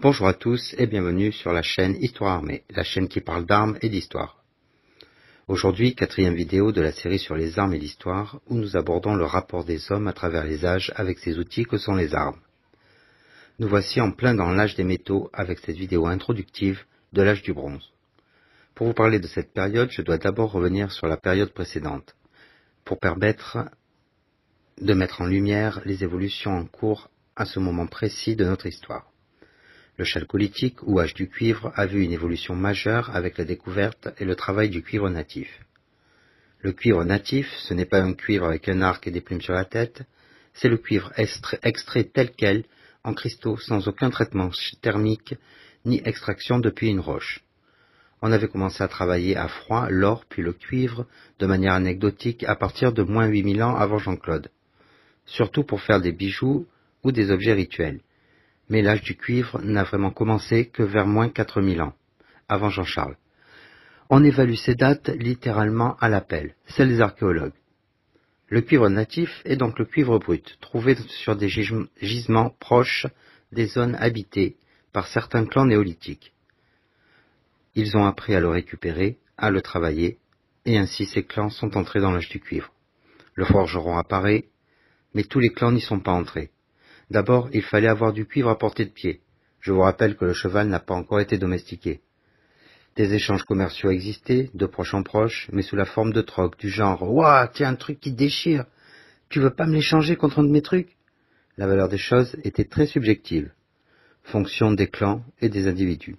Bonjour à tous et bienvenue sur la chaîne Histoire Armée, la chaîne qui parle d'armes et d'histoire. Aujourd'hui, quatrième vidéo de la série sur les armes et l'histoire, où nous abordons le rapport des hommes à travers les âges avec ces outils que sont les armes. Nous voici en plein dans l'âge des métaux avec cette vidéo introductive de l'âge du bronze. Pour vous parler de cette période, je dois d'abord revenir sur la période précédente, pour permettre de mettre en lumière les évolutions en cours à ce moment précis de notre histoire. Le chalcolithique, ou âge du cuivre, a vu une évolution majeure avec la découverte et le travail du cuivre natif. Le cuivre natif, ce n'est pas un cuivre avec un arc et des plumes sur la tête, c'est le cuivre extrait tel quel, en cristaux, sans aucun traitement thermique ni extraction depuis une roche. On avait commencé à travailler à froid l'or puis le cuivre de manière anecdotique à partir de moins 8000 ans avant Jean-Claude, surtout pour faire des bijoux ou des objets rituels. Mais l'âge du cuivre n'a vraiment commencé que vers moins 4000 ans, avant Jean-Charles. On évalue ces dates littéralement à la pelle, celles des archéologues. Le cuivre natif est donc le cuivre brut, trouvé sur des gisements proches des zones habitées par certains clans néolithiques. Ils ont appris à le récupérer, à le travailler, et ainsi ces clans sont entrés dans l'âge du cuivre. Le forgeron apparaît, mais tous les clans n'y sont pas entrés. D'abord, il fallait avoir du cuivre à portée de pied. Je vous rappelle que le cheval n'a pas encore été domestiqué. Des échanges commerciaux existaient, de proche en proche, mais sous la forme de troc, du genre « Ouah, tiens un truc qui déchire, tu veux pas me l'échanger contre un de mes trucs ?» La valeur des choses était très subjective, fonction des clans et des individus.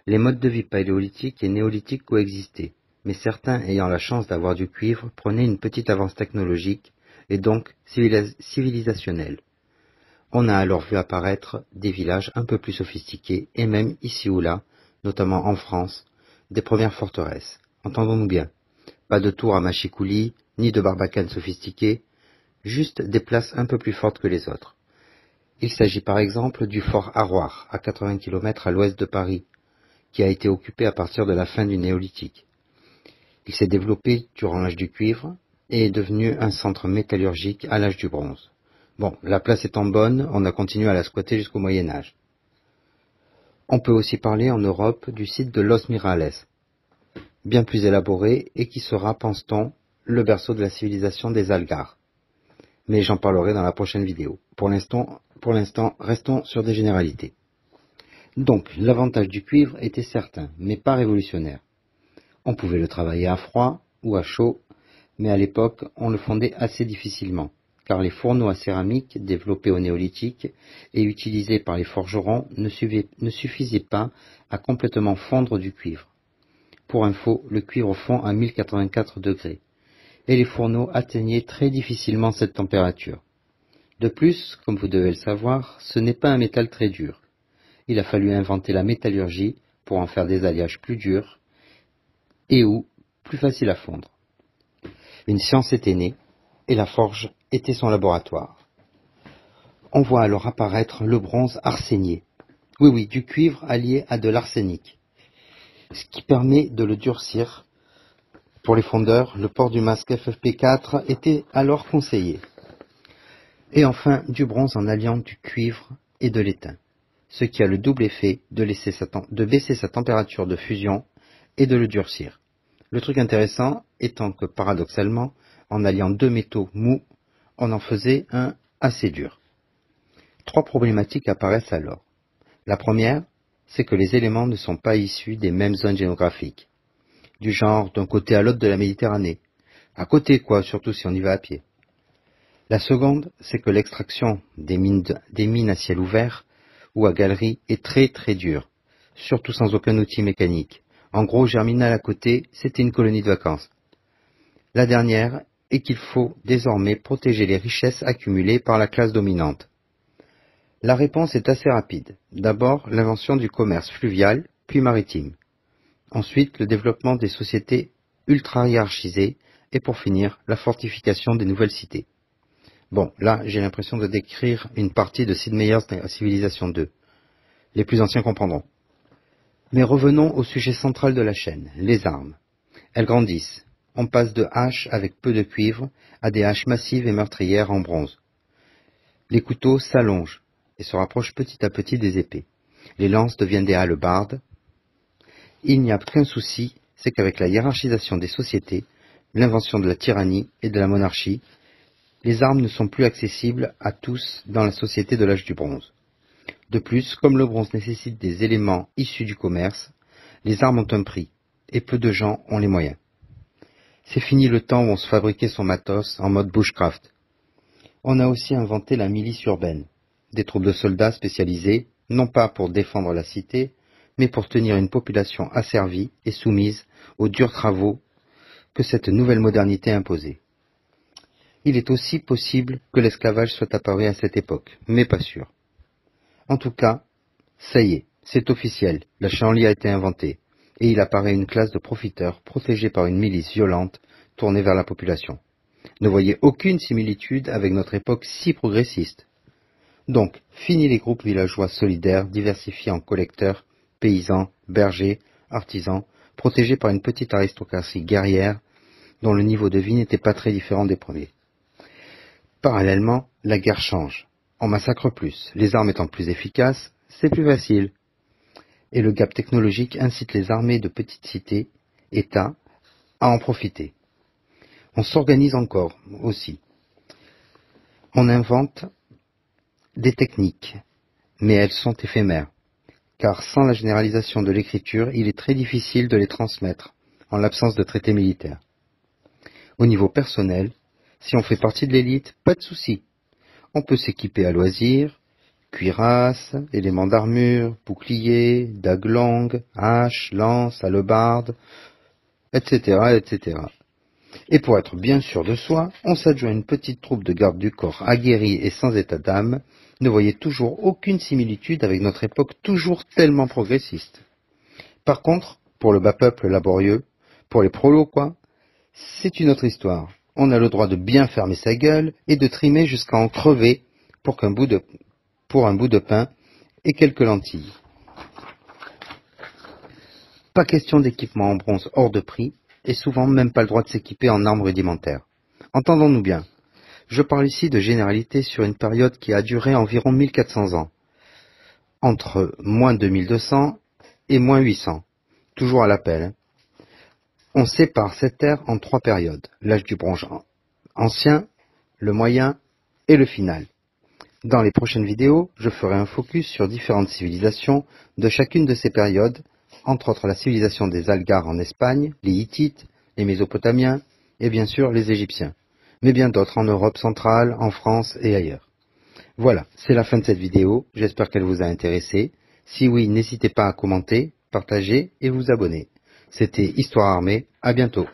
Les modes de vie paléolithiques et néolithiques coexistaient, mais certains ayant la chance d'avoir du cuivre prenaient une petite avance technologique et donc civilisationnelle. On a alors vu apparaître des villages un peu plus sophistiqués, et même ici ou là, notamment en France, des premières forteresses. Entendons-nous bien, pas de tours à machicoulis, ni de barbacanes sophistiquées, juste des places un peu plus fortes que les autres. Il s'agit par exemple du fort Harrouard, à 80 km à l'ouest de Paris, qui a été occupé à partir de la fin du néolithique. Il s'est développé durant l'âge du cuivre, et est devenu un centre métallurgique à l'âge du bronze. Bon, la place étant bonne, on a continué à la squatter jusqu'au Moyen-Âge. On peut aussi parler en Europe du site de Los Mirales, bien plus élaboré et qui sera, pense-t-on, le berceau de la civilisation des Algars. Mais j'en parlerai dans la prochaine vidéo. Pour l'instant, restons sur des généralités. Donc, l'avantage du cuivre était certain, mais pas révolutionnaire. On pouvait le travailler à froid ou à chaud, mais à l'époque, on le fondait assez difficilement, car les fourneaux à céramique développés au néolithique et utilisés par les forgerons ne suffisaient pas à complètement fondre du cuivre. Pour info, le cuivre fond à 1084 degrés, et les fourneaux atteignaient très difficilement cette température. De plus, comme vous devez le savoir, ce n'est pas un métal très dur. Il a fallu inventer la métallurgie pour en faire des alliages plus durs et ou plus faciles à fondre. Une science était née, et la forge était son laboratoire. On voit alors apparaître le bronze arsénié. Oui, du cuivre allié à de l'arsenic, ce qui permet de le durcir. Pour les fondeurs, le port du masque FFP4 était alors conseillé. Et enfin, du bronze en alliant du cuivre et de l'étain, ce qui a le double effet de baisser sa température de fusion et de le durcir. Le truc intéressant étant que, paradoxalement, en alliant deux métaux mous, on en faisait un assez dur. Trois problématiques apparaissent alors. La première, c'est que les éléments ne sont pas issus des mêmes zones géographiques, du genre d'un côté à l'autre de la Méditerranée. À côté quoi, surtout si on y va à pied. La seconde, c'est que l'extraction des mines à ciel ouvert ou à galerie est très très dure, surtout sans aucun outil mécanique. En gros, Germinal à côté, c'était une colonie de vacances. La dernière est qu'il faut désormais protéger les richesses accumulées par la classe dominante. La réponse est assez rapide. D'abord, l'invention du commerce fluvial, puis maritime. Ensuite, le développement des sociétés ultra-hiérarchisées, et pour finir, la fortification des nouvelles cités. Bon, là, j'ai l'impression de décrire une partie de Sid Meier's Civilisation 2. Les plus anciens comprendront. Mais revenons au sujet central de la chaîne, les armes. Elles grandissent. On passe de haches avec peu de cuivre à des haches massives et meurtrières en bronze. Les couteaux s'allongent et se rapprochent petit à petit des épées. Les lances deviennent des hallebardes. Il n'y a qu'un souci, c'est qu'avec la hiérarchisation des sociétés, l'invention de la tyrannie et de la monarchie, les armes ne sont plus accessibles à tous dans la société de l'âge du bronze. De plus, comme le bronze nécessite des éléments issus du commerce, les armes ont un prix, et peu de gens ont les moyens. C'est fini le temps où on se fabriquait son matos en mode bushcraft. On a aussi inventé la milice urbaine, des troupes de soldats spécialisés, non pas pour défendre la cité, mais pour tenir une population asservie et soumise aux durs travaux que cette nouvelle modernité imposait. Il est aussi possible que l'esclavage soit apparu à cette époque, mais pas sûr. En tout cas, ça y est, c'est officiel, la chanlie a été inventée, et il apparaît une classe de profiteurs protégés par une milice violente tournée vers la population. Ne voyez aucune similitude avec notre époque si progressiste. Donc, fini les groupes villageois solidaires diversifiés en collecteurs, paysans, bergers, artisans, protégés par une petite aristocratie guerrière dont le niveau de vie n'était pas très différent des premiers. Parallèlement, la guerre change. On massacre plus, les armes étant plus efficaces, c'est plus facile. Et le gap technologique incite les armées de petites cités, États, à en profiter. On s'organise encore, aussi. On invente des techniques, mais elles sont éphémères, car sans la généralisation de l'écriture, il est très difficile de les transmettre, en l'absence de traités militaires. Au niveau personnel, si on fait partie de l'élite, pas de souci. On peut s'équiper à loisir, cuirasse, éléments d'armure, boucliers, dagues longues, haches, lances, hallebardes, etc., etc. Et pour être bien sûr de soi, on s'adjoint une petite troupe de gardes du corps aguerris et sans état d'âme. Ne voyez toujours aucune similitude avec notre époque toujours tellement progressiste. Par contre, pour le bas peuple laborieux, pour les prolos quoi, c'est une autre histoire. On a le droit de bien fermer sa gueule et de trimer jusqu'à en crever pour un bout de pain et quelques lentilles. Pas question d'équipement en bronze hors de prix, et souvent même pas le droit de s'équiper en armes rudimentaires. Entendons-nous bien, je parle ici de généralité sur une période qui a duré environ 1400 ans, entre moins 2200 et moins 800, toujours à l'appel. On sépare cette ère en 3 périodes, l'âge du bronze ancien, le moyen et le final. Dans les prochaines vidéos, je ferai un focus sur différentes civilisations de chacune de ces périodes, entre autres la civilisation des Algars en Espagne, les Hittites, les Mésopotamiens et bien sûr les Égyptiens, mais bien d'autres en Europe centrale, en France et ailleurs. Voilà, c'est la fin de cette vidéo, j'espère qu'elle vous a intéressé. Si oui, n'hésitez pas à commenter, partager et vous abonner. C'était Histoire Armée, à bientôt.